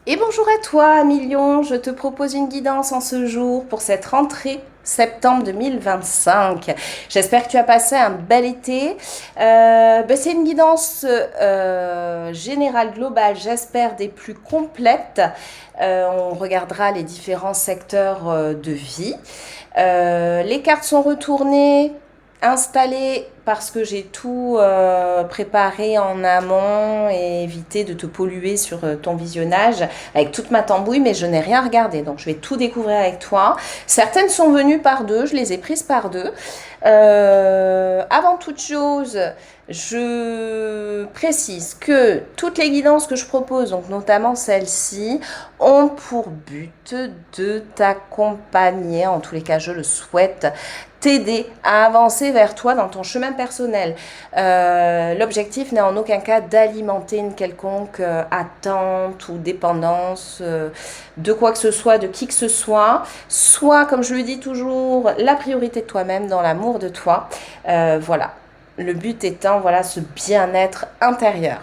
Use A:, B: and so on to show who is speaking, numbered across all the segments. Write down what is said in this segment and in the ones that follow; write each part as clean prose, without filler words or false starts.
A: Et bonjour à toi, Million. Je te propose une guidance en ce jour pour cette rentrée septembre 2025. J'espère que tu as passé un bel été. C'est une guidance générale, globale, j'espère des plus complètes. On regardera les différents secteurs de vie. Les cartes sont retournées, installées parce que j'ai tout préparé en amont et évité de te polluer sur ton visionnage avec toute ma tambouille, mais je n'ai rien regardé. Donc je vais tout découvrir avec toi. Certaines sont venues par deux, je les ai prises par deux. Avant toute chose, je précise que toutes les guidances que je propose, donc notamment celle-ci, ont pour but de t'accompagner, en tous les cas je le souhaite, t'aider à avancer vers toi dans ton chemin personnel. L'objectif n'est en aucun cas d'alimenter une quelconque attente ou dépendance de quoi que ce soit, de qui que ce soit. Soit, comme je le dis toujours, la priorité de toi-même dans l'amour de toi. Voilà. Le but étant, voilà, ce bien-être intérieur.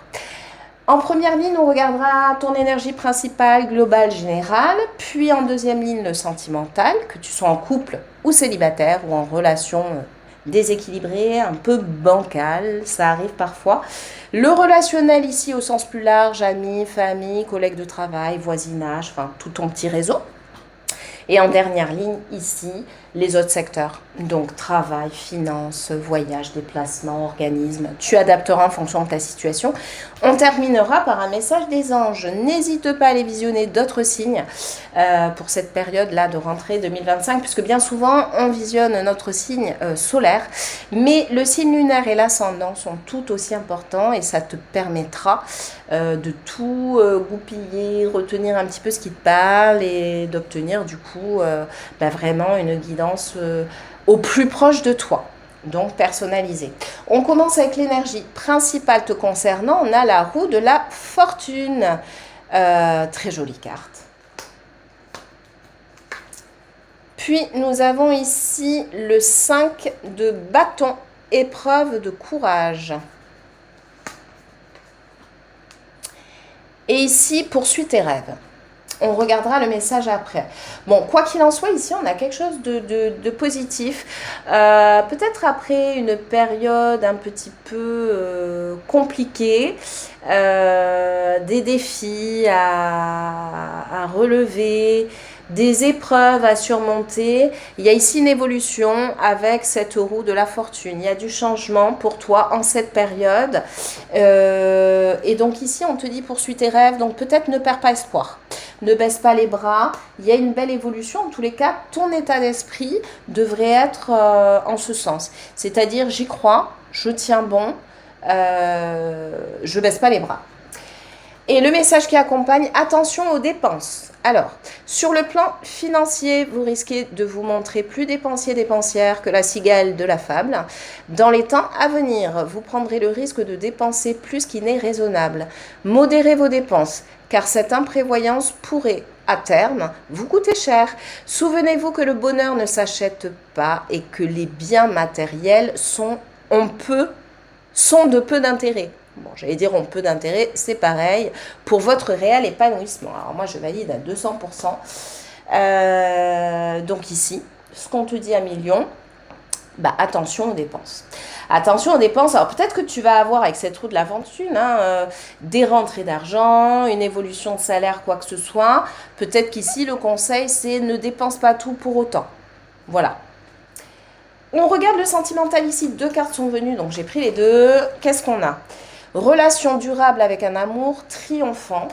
A: En première ligne, on regardera ton énergie principale, globale, générale, puis en deuxième ligne, le sentimental, que tu sois en couple ou célibataire ou en relation déséquilibrée, un peu bancale, ça arrive parfois. Le relationnel ici au sens plus large, amis, famille, collègues de travail, voisinage, enfin tout ton petit réseau. Et en dernière ligne, ici, les autres secteurs. Donc travail, finance, voyage, déplacement, organisme. Tu adapteras en fonction de ta situation. On terminera par un message des anges. N'hésite pas à aller visionner d'autres signes pour cette période-là de rentrée 2025, puisque bien souvent, on visionne notre signe solaire, mais le signe lunaire et l'ascendant sont tout aussi importants et ça te permettra de tout goupiller, retenir un petit peu ce qui te parle et d'obtenir du coup vraiment une guidance au plus proche de toi, donc personnalisée. On commence avec l'énergie principale te concernant. On a la roue de la fortune. Très jolie carte. Puis nous avons ici le 5 de bâton, épreuve de courage. Et ici, poursuis tes rêves. On regardera le message après. Bon, quoi qu'il en soit, ici, on a quelque chose de positif. Peut-être après une période un petit peu compliquée, des défis à relever, des épreuves à surmonter. Il y a ici une évolution avec cette roue de la fortune. Il y a du changement pour toi en cette période. Et donc ici, on te dit poursuis tes rêves, donc peut-être ne perds pas espoir. Ne baisse pas les bras, il y a une belle évolution. En tous les cas, ton état d'esprit devrait être en ce sens. C'est-à-dire, j'y crois, je tiens bon, je baisse pas les bras. Et le message qui accompagne, attention aux dépenses. Alors, sur le plan financier, vous risquez de vous montrer plus dépensière que la cigale de la fable. Dans les temps à venir, vous prendrez le risque de dépenser plus qu'il n'est raisonnable. Modérez vos dépenses, car cette imprévoyance pourrait, à terme, vous coûter cher. Souvenez-vous que le bonheur ne s'achète pas et que les biens matériels sont de peu d'intérêt. Bon, j'allais dire ont peu d'intérêt, c'est pareil pour votre réel épanouissement. Alors moi, je valide à 200%. Donc ici, ce qu'on te dit à million, attention aux dépenses. Attention aux dépenses. Alors peut-être que tu vas avoir avec cette roue de la fortune des rentrées d'argent, une évolution de salaire, quoi que ce soit. Peut-être qu'ici, le conseil, c'est ne dépense pas tout pour autant. Voilà. On regarde le sentimental ici. Deux cartes sont venues, donc j'ai pris les deux. Qu'est-ce qu'on a ? Relation durable avec un amour triomphant.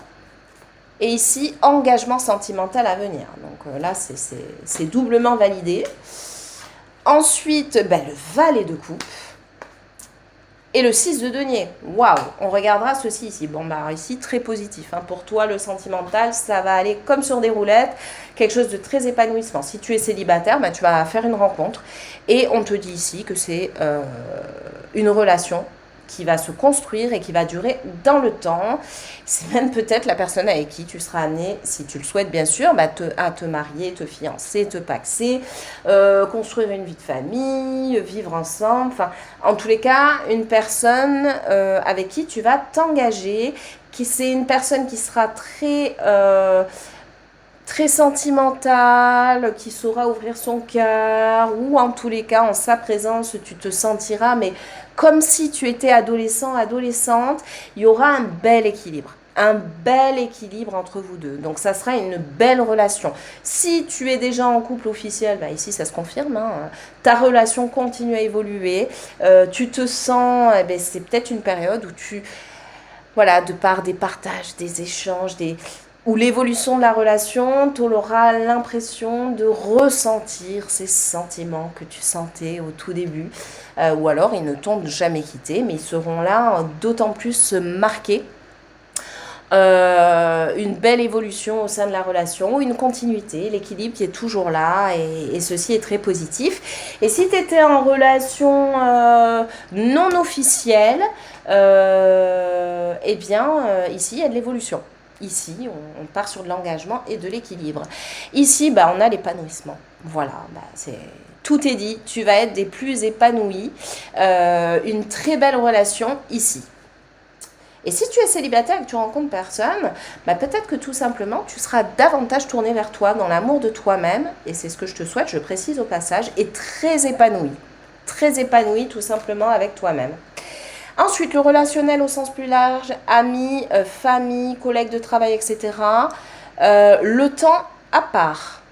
A: Et ici, engagement sentimental à venir. Donc là, c'est doublement validé. Ensuite, le valet de coupe. Et le 6 de denier. Waouh, on regardera ceci ici. Bon, ici, très positif. Pour toi, le sentimental, ça va aller comme sur des roulettes. Quelque chose de très épanouissement. Si tu es célibataire, tu vas faire une rencontre. Et on te dit ici que c'est une relation qui va se construire et qui va durer dans le temps. C'est même peut-être la personne avec qui tu seras amené, si tu le souhaites bien sûr, à te marier, te fiancer, te paxer, construire une vie de famille, vivre ensemble. Enfin, en tous les cas, une personne avec qui tu vas t'engager, c'est une personne qui sera très sentimentale, qui saura ouvrir son cœur, ou en tous les cas, en sa présence, tu te sentiras, mais comme si tu étais adolescent, adolescente, il y aura un bel équilibre entre vous deux. Donc ça sera une belle relation. Si tu es déjà en couple officiel, bah ici ça se confirme, hein, ta relation continue à évoluer, tu te sens, eh ben, c'est peut-être une période où voilà, de par des partages, des échanges, où l'évolution de la relation, tu auras l'impression de ressentir ces sentiments que tu sentais au tout début. Ou alors ils ne t'ont jamais quitté, mais ils seront là d'autant plus marqués. Une belle évolution au sein de la relation, une continuité, l'équilibre qui est toujours là, et ceci est très positif. Et si tu étais en relation non officielle, eh bien ici il y a de l'évolution. Ici, on part sur de l'engagement et de l'équilibre. Ici, bah, on a l'épanouissement. Voilà, bah, tout est dit. Tu vas être des plus épanouis. Une très belle relation ici. Et si tu es célibataire et que tu rencontres personne, bah peut-être que tout simplement, tu seras davantage tourné vers toi, dans l'amour de toi-même, et c'est ce que je te souhaite, je précise au passage, et très épanoui tout simplement avec toi-même. Ensuite, le relationnel au sens plus large, amis, famille, collègues de travail, etc. Le temps à part.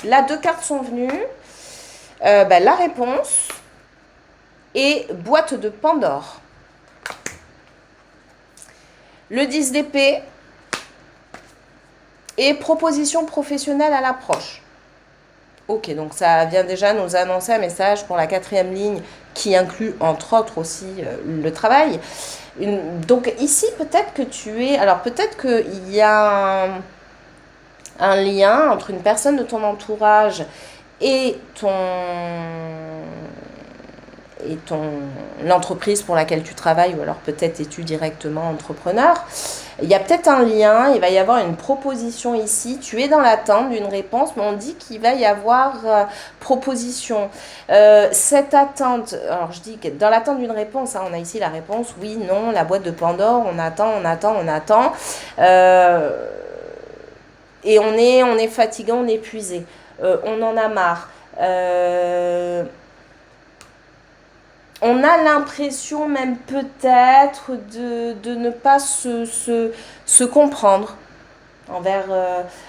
A: Là, 2 cartes sont venues. La réponse et boîte de Pandore. Le 10 d'épée et proposition professionnelle à l'approche. Ok, donc ça vient déjà nous annoncer un message pour la 4e ligne qui inclut entre autres aussi le travail. Donc ici, peut-être que peut-être qu'il y a un lien entre une personne de ton entourage et l'entreprise pour laquelle tu travailles, ou alors peut-être es-tu directement entrepreneur. Il y a peut-être un lien, il va y avoir une proposition ici. Tu es dans l'attente d'une réponse, mais on dit qu'il va y avoir proposition. Cette attente, alors je dis que dans l'attente d'une réponse, hein, on a ici la réponse, oui, non, la boîte de Pandore, on attend. Et on est fatigué, on est épuisé. On en a marre. On a l'impression même peut-être de ne pas se comprendre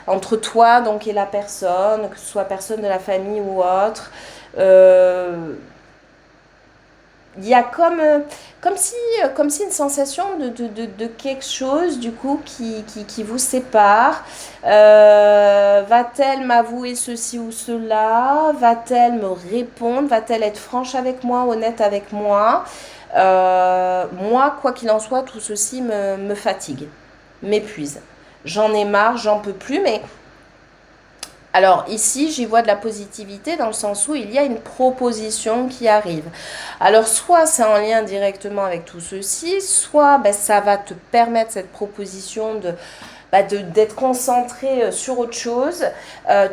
A: entre toi donc et la personne, que ce soit personne de la famille ou autre. Il y a comme si une sensation de quelque chose du coup qui vous sépare. Va-t-elle m'avouer ceci ou cela? Va-t-elle me répondre? Va-t-elle être franche avec moi, honnête avec moi? Moi, quoi qu'il en soit, tout ceci me fatigue, m'épuise. J'en ai marre, j'en peux plus, mais alors ici, j'y vois de la positivité dans le sens où il y a une proposition qui arrive. Alors soit c'est en lien directement avec tout ceci, soit ça va te permettre cette proposition d'être concentré sur autre chose.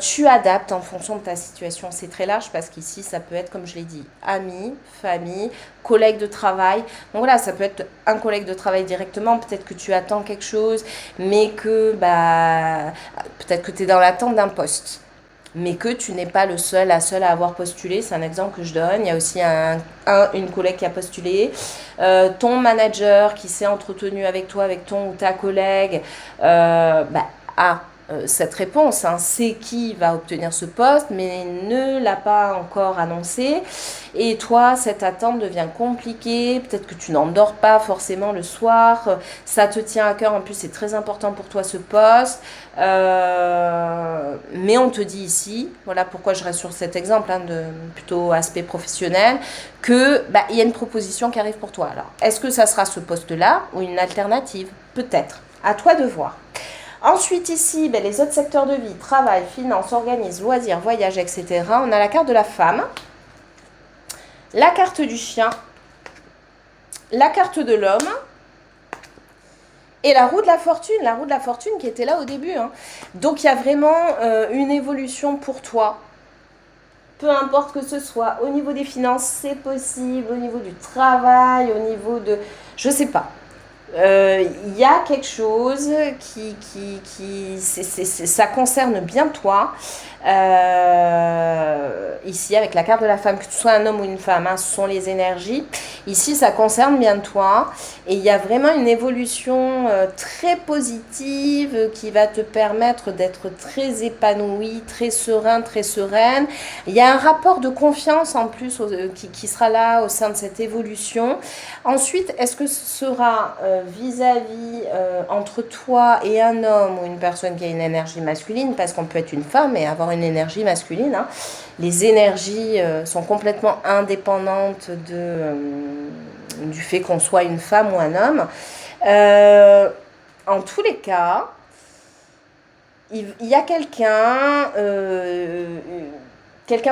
A: Tu adaptes en fonction de ta situation. C'est très large parce qu'ici, ça peut être, comme je l'ai dit, amis, famille, collègues de travail. Donc voilà, ça peut être un collègue de travail directement. Peut-être que tu attends quelque chose, mais que peut-être que tu es dans l'attente d'un poste. Mais que tu n'es pas la seule à avoir postulé. C'est un exemple que je donne. Il y a aussi une collègue qui a postulé. Ton manager qui s'est entretenu avec toi, avec ton ou ta collègue, a cette réponse. Hein, c'est qui va obtenir ce poste, mais ne l'a pas encore annoncé. Et toi, cette attente devient compliquée. Peut-être que tu n'endors pas forcément le soir. Ça te tient à cœur. En plus, c'est très important pour toi ce poste. Mais on te dit ici, voilà pourquoi je reste sur cet exemple de plutôt aspect professionnel, que il y a une proposition qui arrive pour toi. Alors, est-ce que ça sera ce poste-là ou une alternative? Peut-être. À toi de voir. Ensuite ici, les autres secteurs de vie, travail, finance, organisme, loisirs, voyage, etc. On a la carte de la femme, la carte du chien, la carte de l'homme et la roue de la fortune qui était là au début. Hein. Donc il y a vraiment une évolution pour toi. Peu importe que ce soit au niveau des finances, c'est possible, au niveau du travail, au niveau de... Je sais pas. Il y a quelque chose ça concerne bien toi. Ici, avec la carte de la femme, que tu sois un homme ou une femme, hein, ce sont les énergies. Ici, ça concerne bien toi. Et il y a vraiment une évolution très positive qui va te permettre d'être très épanoui, très serein, très sereine. Il y a un rapport de confiance en plus qui sera là au sein de cette évolution. Ensuite, est-ce que ce sera vis-à-vis entre toi et un homme ou une personne qui a une énergie masculine, parce qu'on peut être une femme et avoir une énergie masculine, hein. Les énergies sont complètement indépendantes du fait qu'on soit une femme ou un homme. Euh, En tous les cas, il y a quelqu'un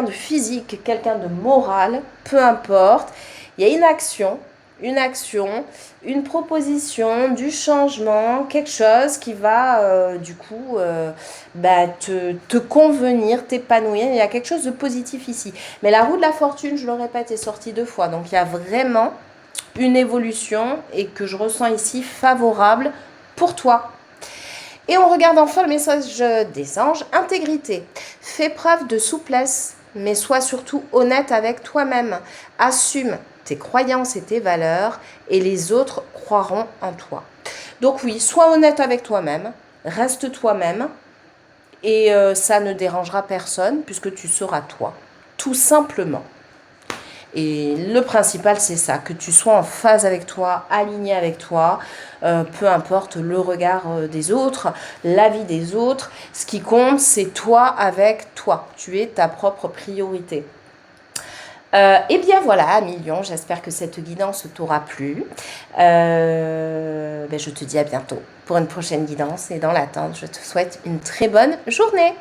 A: de physique, quelqu'un de moral, peu importe. Il y a une action, une proposition, du changement, quelque chose qui va te convenir, t'épanouir. Il y a quelque chose de positif ici. Mais la roue de la fortune, je le répète, est sortie 2 fois. Donc il y a vraiment une évolution et que je ressens ici favorable pour toi. Et on regarde enfin le message des anges. Intégrité. Fais preuve de souplesse, mais sois surtout honnête avec toi-même. Assume tes croyances et tes valeurs, et les autres croiront en toi. Donc oui, sois honnête avec toi-même, reste toi-même, et ça ne dérangera personne, puisque tu seras toi, tout simplement. Et le principal, c'est ça, que tu sois en phase avec toi, aligné avec toi, peu importe le regard des autres, l'avis des autres. Ce qui compte, c'est toi avec toi. Tu es ta propre priorité. Eh bien voilà, Million, j'espère que cette guidance t'aura plu. Je te dis à bientôt pour une prochaine guidance et dans l'attente, je te souhaite une très bonne journée.